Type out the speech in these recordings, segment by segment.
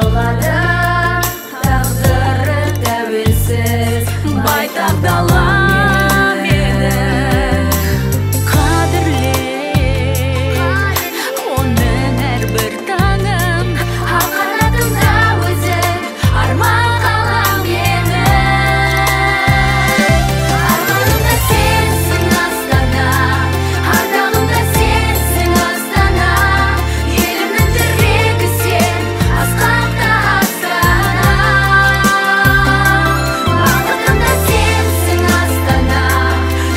талғады, тағдыры тәуелсіз байтақ дала мені қадірле, оның әрбір таңын ақ қанатында өзің арман қалам мені. Арманымда сенсің Астана, ардағымда сенсің Астана, елімнің тірегі сен, асқақта Астана. Бақытымда сенсің Астана,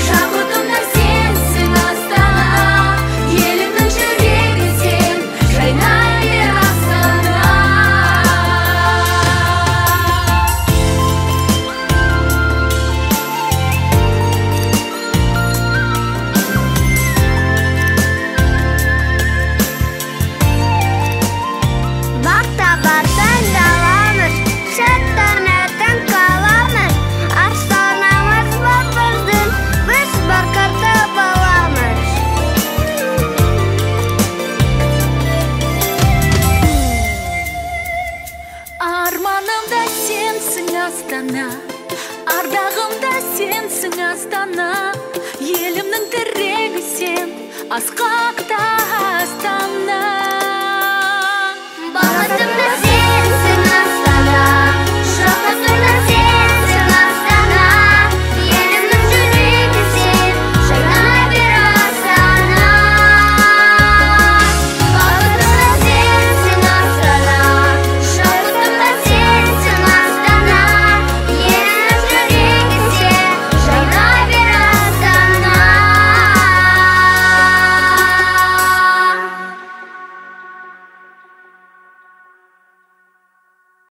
шабытымда сенсің Астана, елімнің жүрегі сен, жайнай бер Астана. Бақ-табардан даламыз, шаттанатын қаламыз, Астанамыз бар біздің, біз бақытты боламыз. Арманымда сенсің Астана, ардағымда сенсің Астана, елімнің тірегі сен, асқақта Астана. Бақытым